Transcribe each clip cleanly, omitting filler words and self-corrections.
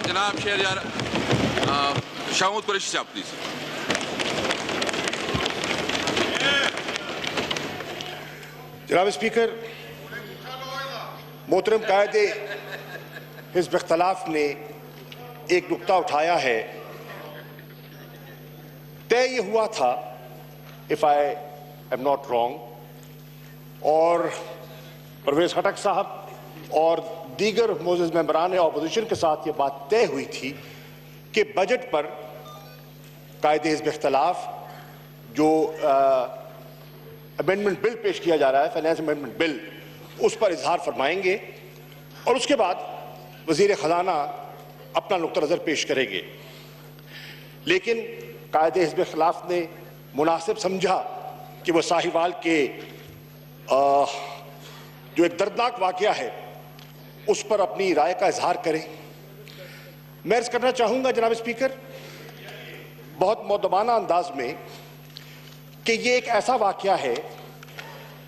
जनाब शहरयार शाहमूद कुरैशी साहब प्लीज। जनाब स्पीकर, मोहतरम कायदे हिज़्ब इख्तिलाफ ने एक नुक्ता उठाया है। तय ये हुआ था, if I am not wrong, और परवेज खटक साहब और दीगर मोअज़्ज़ज़ मेंबरान ऑपोजिशन के साथ ये बात तय हुई थी कि बजट पर कायदे हिज़्ब इख्तिलाफ जो अमेंडमेंट बिल पेश किया जा रहा है, फाइनेंस अमेंडमेंट बिल, उस पर इजहार फरमाएंगे और उसके बाद वज़ीर ख़ज़ाना अपना नुक्ता नज़र पेश करेंगे। लेकिन कायदे हिज़्ब इख्तिलाफ ने मुनासिब समझा कि वह साहिवाल के जो एक दर्दनाक वाक़या है उस पर अपनी राय का इजहार करें। मैं अर्ज़ करना चाहूँगा जनाब स्पीकर, बहुत मुअद्दबाना अंदाज में, कि ये एक ऐसा वाक़या है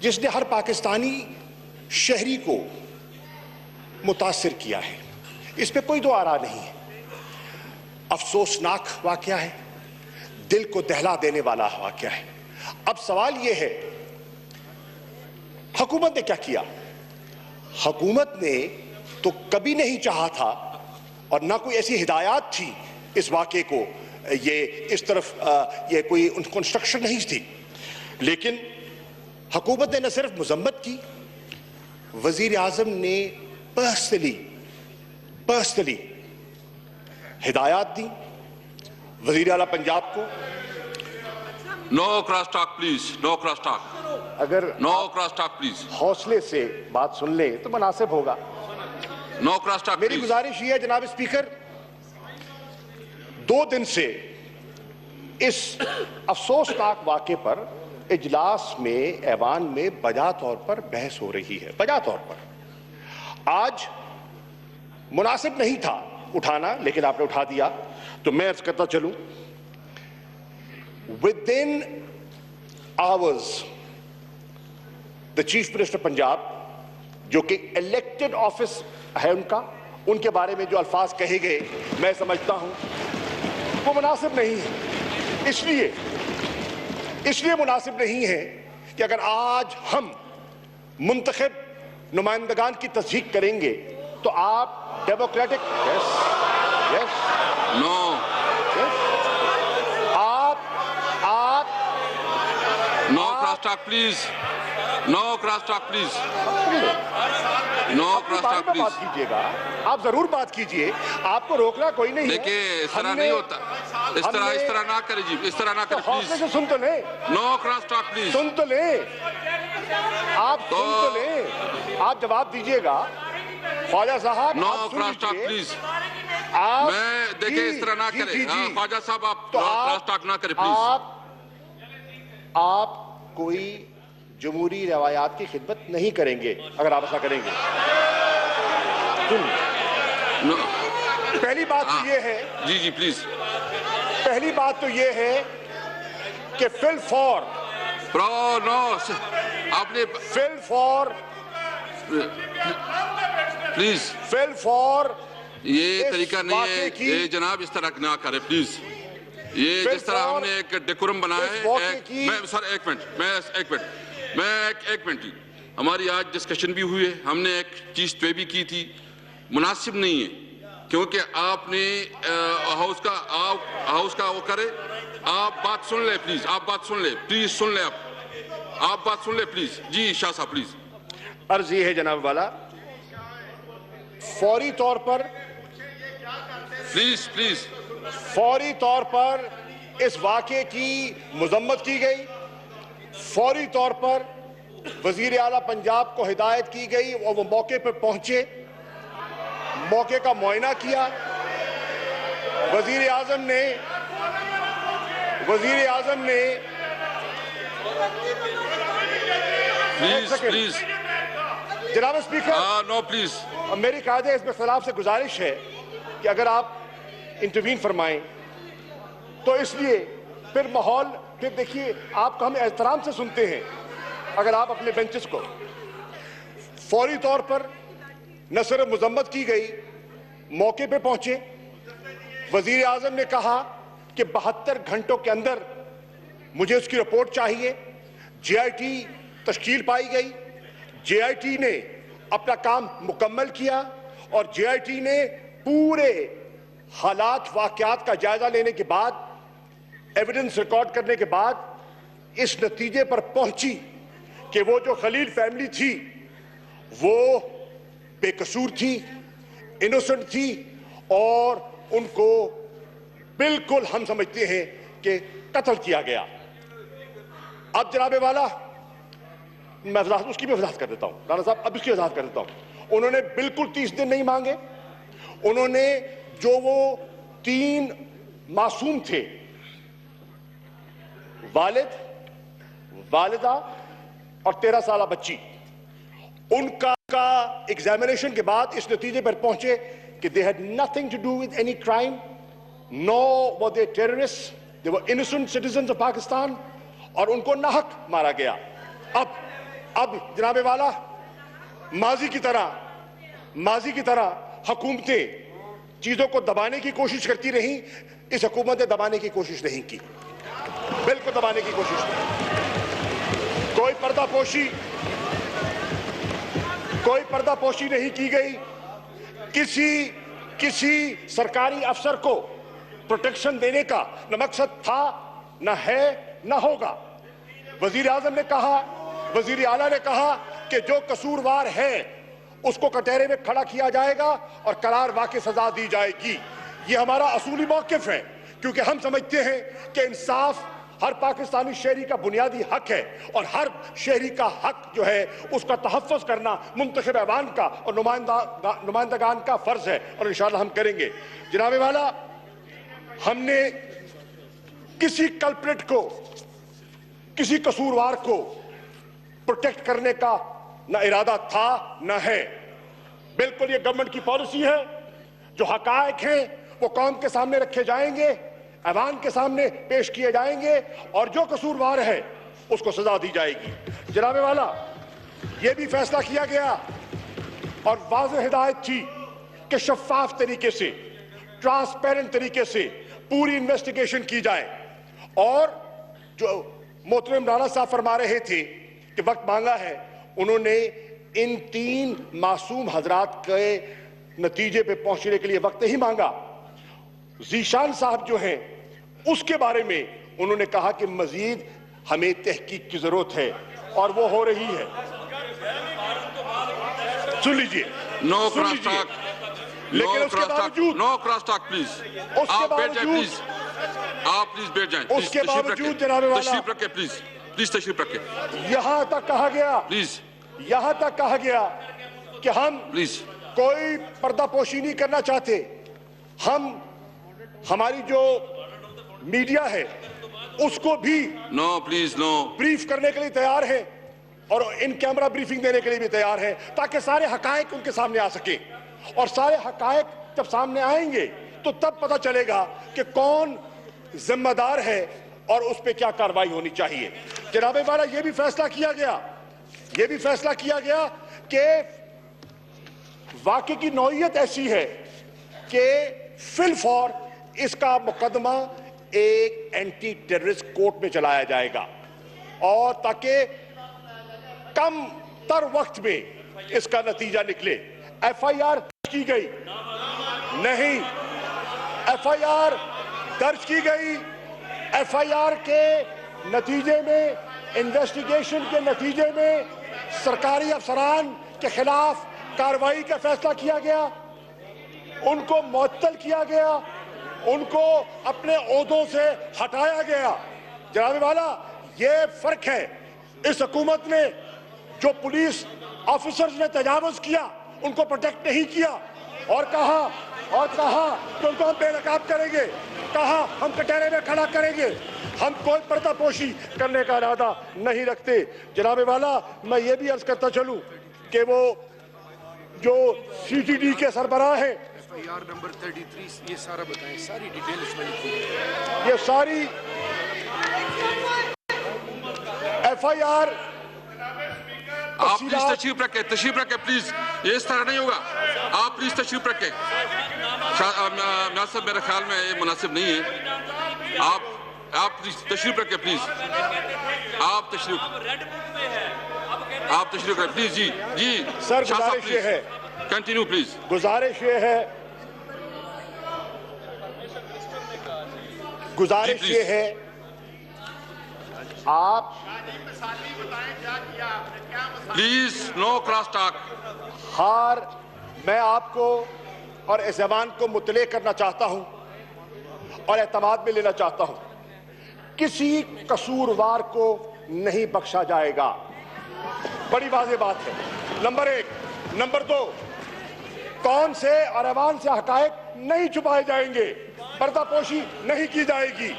जिसने हर पाकिस्तानी शहरी को मुतासिर किया है। इस पर कोई दो आरा नहीं है। अफसोसनाक वाक़या है, दिल को दहला देने वाला वाक़या है। अब सवाल यह है, हुकूमत ने क्या किया? हुकूमत ने तो कभी नहीं चाहा था और ना कोई ऐसी हिदायत थी इस वाक़े को, ये इस तरफ ये कोई कंस्ट्रक्शन नहीं थी। लेकिन हुकूमत ने न सिर्फ मजम्मत की, वज़ीर आज़म ने पर्सनली हिदायत दी वज़ीर आला पंजाब को। No cross talk please, no cross talk. अगर नो क्रॉस टॉक प्लीज, हौसले से बात सुन ले तो मुनासिब होगा। No cross talk. मेरी गुजारिश ये है जनाब स्पीकर, 2 दिन से इस अफसोसनाक वाक़े पर इजलास में, ऐवान में बजा तौर पर बहस हो रही है। बजा तौर पर आज मुनासिब नहीं था उठाना, लेकिन आपने उठा दिया, तो मैं अर्ज करता चलूं, within hours the chief minister Punjab, जो कि इलेक्टेड ऑफिस है उनका, उनके बारे में जो अल्फाज कहे गए मैं समझता हूं वो मुनासिब नहीं है। इसलिए मुनासिब नहीं है कि अगर आज हम मुंतखब नुमाइंदगान की तस्दीक करेंगे तो आप democratic no no cross talk please, no cross talk please, no cross talk please. बात कीजिएगा, आप जरूर बात कीजिए, आपको रोकना कोई नहीं है। देखिए इस तरह नहीं होता, इस तरह ना करें जी, इस तरह ना करें प्लीज। से सुन तो ले, नो क्रॉस टॉक प्लीज, सुन तो ले, आप सुन तो ले, आप जवाब दीजिएगा ख्वाजा साहब। No cross talk please. मैं देखिए इस तरह ना करें ख्वाजा साहब, आप क्रॉस टॉक ना करें प्लीज। आप कोई जमहूरी रवायात की खिदमत नहीं करेंगे अगर आप ऐसा करेंगे। पहली बात तो ये है, जी जी प्लीज, पहली बात तो ये है कि फिल फॉर आपने फिल ये तरीका नहीं है ये जनाब, इस तरह ना करे प्लीज। ये जिस तरह हमने एक डेकोरम बनाया है, मैं सर एक मिनट, हमारी आज डिस्कशन भी हुई है, हमने एक चीज तय भी की थी, मुनासिब नहीं है क्योंकि आपने हाउस का वो करे। आप बात सुन ले प्लीज, आप बात सुन ले प्लीज, सुन ले आप बात सुन ले प्लीज। जी शाह साहब प्लीज। अर्ज ये है जनाब वाला, फौरी तौर पर प्लीज फौरी तौर पर इस वाक़े की मजम्मत की गई। फौरी तौर पर वजीर आला पंजाब को हिदायत की गई और वो मौके पर पहुंचे, मौके का मुआयना किया। वजीर आजम ने प्लीज जनाब स्पीकर, नो प्लीज, मेरी कायदे इस खिलाफ से गुजारिश है कि अगर आप इंटरवीन फरमाएं तो इसलिए फिर माहौल, फिर देखिए आपको हम एहतराम से सुनते हैं। अगर आप अपने बेंचेस को फौरी तौर पर न सिर्फ मजम्मत की गई, मौके पे पहुंचे, वजीर आजम ने कहा कि 72 घंटों के अंदर मुझे उसकी रिपोर्ट चाहिए। जेआईटी तश्कील पाई गई, जेआईटी ने अपना काम मुकम्मल किया और जेआईटी ने पूरे हालात वाकयात का जायजा लेने के बाद, एविडेंस रिकॉर्ड करने के बाद इस नतीजे पर पहुंची कि वो जो खलील फैमिली थी वो बेकसूर थी, इनोसेंट थी और उनको बिल्कुल हम समझते हैं कि कत्ल किया गया। अब जनाबे वाला मैं उसकी भी वजाहत कर देता हूं, राणा साहब अब इसकी वजाहत कर देता हूं। उन्होंने बिल्कुल 30 दिन नहीं मांगे। उन्होंने जो वो 3 मासूम थे, वालिद, वालिदा और 13 साल बच्ची, उनका एग्जामिनेशन के बाद इस नतीजे पर पहुंचे कि they had nothing to do with any crime, no were they terrorist, they were innocent citizens of Pakistan और उनको नाहक मारा गया। अब जनाबे वाला माजी की तरह हुकूमतें चीजों को दबाने की कोशिश करती रही। इस हुकूमत ने दबाने की कोशिश नहीं की, बिल्कुल दबाने की कोशिश नहीं। कोई पर्दापोशी नहीं की गई। किसी सरकारी अफसर को प्रोटेक्शन देने का न मकसद था, न है, न होगा। वजीर आजम ने कहा, वजीर आला ने कहा कि जो कसूरवार है उसको कटहरे में खड़ा किया जाएगा और करार वाक़ई सजा दी जाएगी। ये हमारा असूली मौक़िफ़ है, क्योंकि हम समझते हैं कि इंसाफ हर पाकिस्तानी शहरी का बुनियादी हक है और हर शहरी का हक जो है उसका तहफ़्फ़ुज़ करना मुंतखब ऐवान का और नुमाइंदगान का फ़र्ज़ है और इंशाअल्लाह हम करेंगे। जनाबे वाला, हमने किसी कल्प्रिट को, किसी कसूरवार को प्रोटेक्ट करने का न इरादा था न है। बिल्कुल ये गवर्नमेंट की पॉलिसी है। जो हकायक हैं वो कौम के सामने रखे जाएंगे, ऐवान के सामने पेश किए जाएंगे और जो कसूरवार है उसको सजा दी जाएगी। जनाबे वाला, ये भी फैसला किया गया और वाज़ेह हिदायत थी कि शफाफ तरीके से, ट्रांसपेरेंट तरीके से पूरी इन्वेस्टिगेशन की जाए। और जो मोहतरम राणा साहब फरमा रहे थे कि वक्त मांगा है, उन्होंने इन 3 मासूम हजरात के नतीजे पे पहुंचने के लिए वक्त नहीं मांगा। जीशान साहब जो हैं उसके बारे में उन्होंने कहा कि मजीद हमें तहकीक की जरूरत है और वो हो रही है। सुन लीजिए, नो क्रॉस टॉक, लेकिन उसके बावजूद, नो क्रॉस टॉक प्लीज, आप बैठ जाएं प्लीज, आप प्लीज बैठ जाएं। उसके बावजूद जनाब वाला, तशरीफ रखें प्लीज, प्लीज तशरीफ रखें। यहां तक कहा गया, प्लीज यहां तक कहा गया कि हम प्लीज कोई पर्दापोशी नहीं करना चाहते। हम हमारी जो मीडिया है उसको भी नो प्लीज नो ब्रीफ करने के लिए तैयार है और इन कैमरा ब्रीफिंग देने के लिए भी तैयार है, ताकि सारे हकायक उनके सामने आ सके। और सारे हकायक जब सामने आएंगे तो तब पता चलेगा कि कौन जिम्मेदार है और उस पर क्या कार्रवाई होनी चाहिए। जनाबे वाला, ये भी फैसला किया गया कि वाकई की नौइयत ऐसी है कि फिलफौर इसका मुकदमा एक एंटी टेररिस्ट कोर्ट में चलाया जाएगा और ताकि कम तर वक्त में इसका नतीजा निकले। एफआईआर की गई नहीं, एफआईआर दर्ज की गई। एफआईआर के नतीजे में, इन्वेस्टिगेशन के नतीजे में सरकारी अफसरान के खिलाफ कार्रवाई का फैसला किया गया, उनको मुअत्तल किया गया, उनको अपने ओहदों से हटाया गया। जनाबे वाला, ये फर्क है। इस हुकूमत ने जो पुलिस ऑफिसर्स ने तजावुज किया उनको प्रोटेक्ट नहीं किया और कहा कि उनको हम बेनकाब करेंगे, कहा हम कटहरे में खड़ा करेंगे। हम कोई पर्दापोशी करने का इरादा नहीं रखते। जनाबे वाला, मैं ये भी अर्ज करता चलूं कि वो जो सीटीडी के सरबराह हैं, एफआईआर नंबर 33, ये सारा बताएं, सारी डिटेल इसमें लिखी है। ये सारी एफआईआर, आप प्लीज तशरीफ रखें प्लीज, ये इस तरह नहीं होगा। आप प्लीज तशरीफ रखें। नियाज़ साहब, मेरे ख्याल में ये मुनासिब नहीं है। आप तशरीफ रखें प्लीज। आप तशरीफ रखें प्लीज। जी जी सर, गुजारिश ये है, कंटिन्यू प्लीज। गुजारिश ये है आप प्लीज नो क्रॉस टॉक। मैं आपको और इस जबान को मुतले करना चाहता हूं और एतमाद में लेना चाहता हूं। किसी कसूरवार को नहीं बख्शा जाएगा। बड़ी वाज़ेह बात है, नंबर एक। नंबर दो, कौन से और ऐवान से हकायक नहीं छुपाए जाएंगे, पर्दापोशी नहीं की जाएगी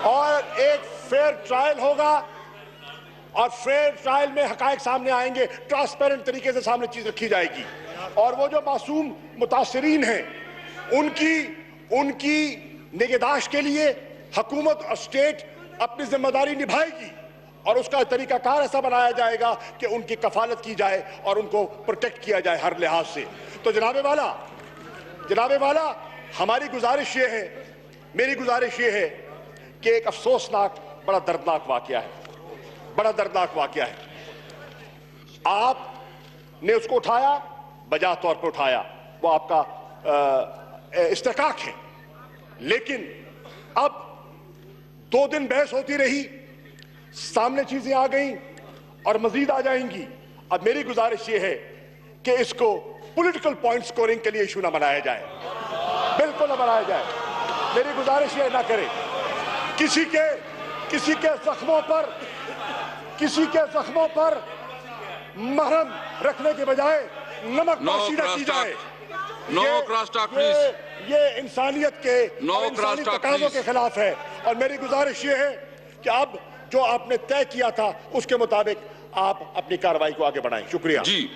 और एक फेयर ट्रायल होगा और फेयर ट्रायल में हकायक सामने आएंगे, ट्रांसपेरेंट तरीके से सामने चीज रखी जाएगी और वो जो मासूम मुतासरीन हैं उनकी निगहदाश्त के लिए हुकूमत और स्टेट अपनी जिम्मेदारी निभाएगी और उसका तरीकाकार ऐसा बनाया जाएगा कि उनकी कफालत की जाए और उनको प्रोटेक्ट किया जाए हर लिहाज से। तो जनाबे वाला हमारी गुजारिश ये है, मेरी गुजारिश ये है कि एक अफसोसनाक बड़ा दर्दनाक वाकया है। आपने उसको उठाया, बजा तौर पर उठाया, वो आपका इस्तेकाक है, लेकिन अब 2 दिन बहस होती रही, सामने चीजें आ गई और मजीद आ जाएंगी। अब मेरी गुजारिश ये है कि इसको पॉलिटिकल पॉइंट स्कोरिंग के लिए इशू ना बनाया जाए, बिल्कुल ना बनाया जाए। मेरी गुजारिश ये ना करें, किसी के जख्मों पर मरहम रखने के बजाय नमक पाशीदा की जाए। No cross talk please. ये इंसानियत के इंसानी तकाज़ों के खिलाफ है और मेरी गुजारिश ये है कि अब जो आपने तय किया था उसके मुताबिक आप अपनी कार्रवाई को आगे बढ़ाएं। शुक्रिया जी।